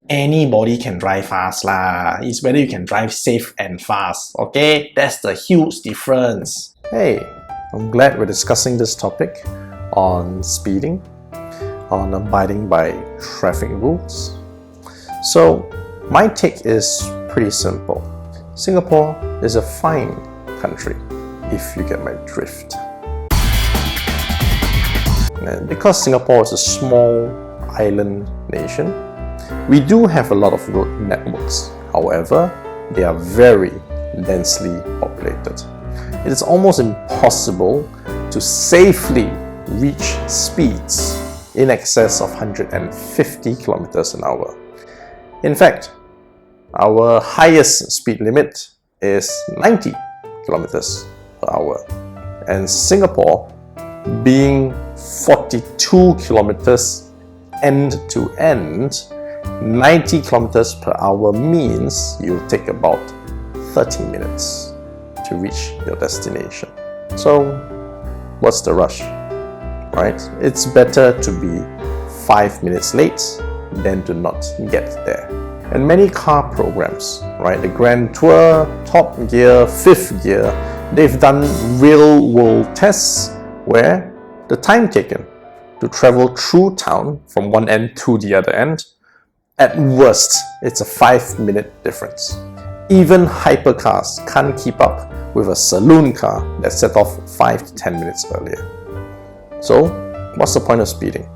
Anybody can drive fast lah. It's whether you can drive safe and fast. Okay, that's the huge difference. Hey, I'm glad we're discussing this topic on speeding, on abiding by traffic rules. So, my take is pretty simple. Singapore is a fine country, if you get my drift. And because Singapore is a small island nation, we do have a lot of road networks. However, they are very densely populated. It is almost impossible to safely reach speeds in excess of 150 kilometers an hour. In fact, our highest speed limit is 90 kilometers per hour. And Singapore, being 42 kilometers end to end, 90 kilometers per hour means you'll take about 30 minutes to reach your destination. So, what's the rush? Right? It's better to be 5 minutes late than to not get there. And many car programs, right? The Grand Tour, Top Gear, Fifth Gear, they've done real-world tests where the time taken to travel through town from one end to the other end, at worst, it's a 5-minute difference. Even hypercars can't keep up with a saloon car that set off 5 to 10 minutes earlier. So, what's the point of speeding?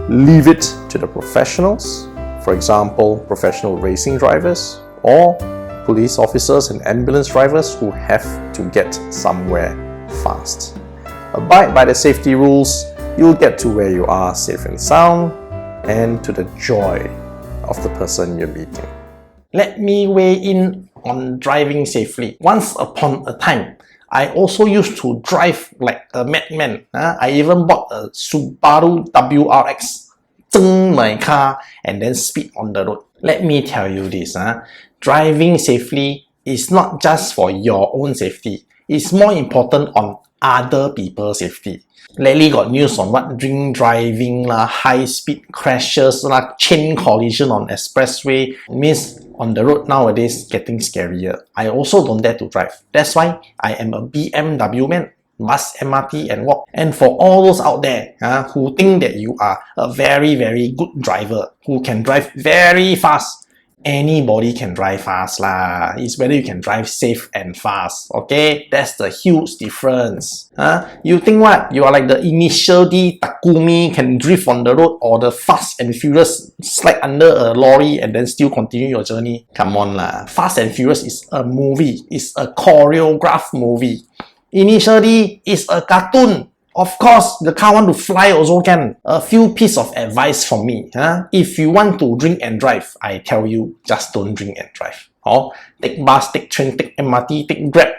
Leave it to the professionals, for example, professional racing drivers or police officers and ambulance drivers who have to get somewhere fast. Abide by the safety rules, you'll get to where you are safe and sound and to the joy of the person you're meeting. Let me weigh in on driving safely. Once upon a time, I also used to drive like a madman. I even bought a Subaru WRX, my car, and then speed on the road. Let me tell you this, driving safely is not just for your own safety. It's more important on other people's safety. Lately got news on what drink driving lah, high speed crashes lah, chain collision on expressway. Means on the road nowadays getting scarier. I also don't dare to drive. That's why I am a BMW man. Bus, MRT and walk. And for all those out there who think that you are a very good driver, who can drive very fast, anybody can drive fast lah. It's whether you can drive safe and fast. Okay, that's the huge difference. You think what? You are like the initial D Takumi, can drift on the road, or the Fast and Furious slide under a lorry and then still continue your journey? Come on lah. Fast and Furious is a movie. It's a choreographed movie. Initially, it's a cartoon. Of course, the car want to fly also can. A few pieces of advice from me. If you want to drink and drive, I tell you, just don't drink and drive. Or take bus, take train, take MRT, take Grab.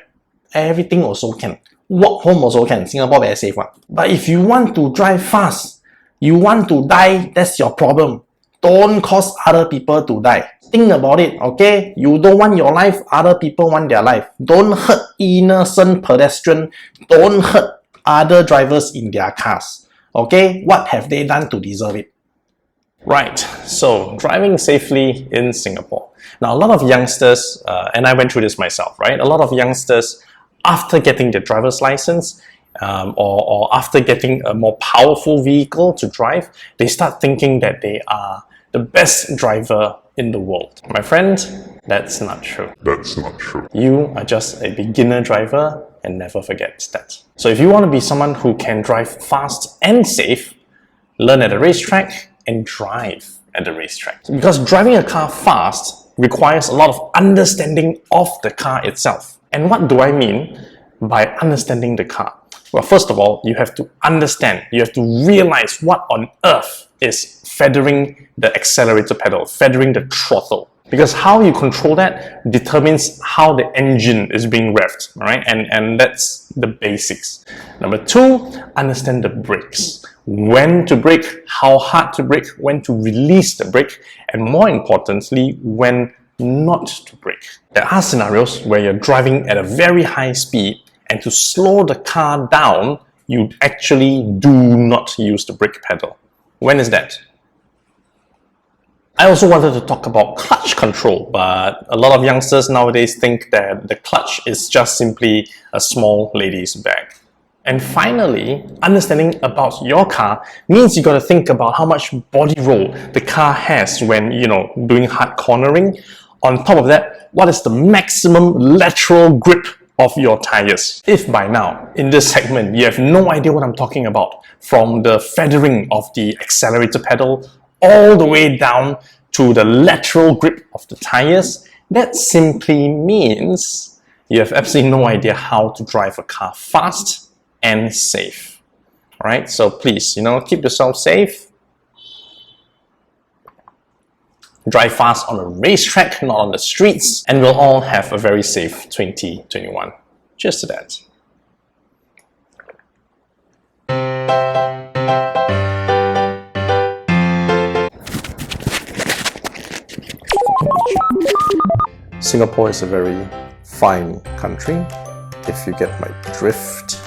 Everything also can. Walk home also can. Singapore very safe one. But if you want to drive fast, you want to die, that's your problem. Don't cause other people to die. Think about it, okay? You don't want your life, other people want their life. Don't hurt innocent pedestrians. Don't hurt other drivers in their cars. Okay? What have they done to deserve it? Right, so driving safely in Singapore. Now, a lot of youngsters, and I went through this myself, right? A lot of youngsters, after getting their driver's license, or after getting a more powerful vehicle to drive, they start thinking that they are the best driver in the world. My friend, that's not true. That's not true. You are just a beginner driver, and never forget that. So if you want to be someone who can drive fast and safe, learn at the racetrack and drive at the racetrack. Because driving a car fast requires a lot of understanding of the car itself. And what do I mean by understanding the car? Well, first of all, you have to understand, you have to realize what on earth is feathering the accelerator pedal, feathering the throttle. Because how you control that determines how the engine is being revved, right? And that's the basics. Number two, understand the brakes. When to brake, how hard to brake, when to release the brake, and more importantly, when not to brake. There are scenarios where you're driving at a very high speed, and to slow the car down, you actually do not use the brake pedal. When is that? I also wanted to talk about clutch control, but a lot of youngsters nowadays think that the clutch is just simply a small lady's bag. And finally, understanding about your car means you got to think about how much body roll the car has when, doing hard cornering. On top of that, what is the maximum lateral grip of your tires? If by now, in this segment, you have no idea what I'm talking about, from the feathering of the accelerator pedal all the way down to the lateral grip of the tires, that simply means you have absolutely no idea how to drive a car fast and safe. Alright, so please, keep yourself safe. Drive fast on a racetrack, not on the streets, and we'll all have a very safe 2021. Cheers to that. Singapore is a very fine country, if you get my drift.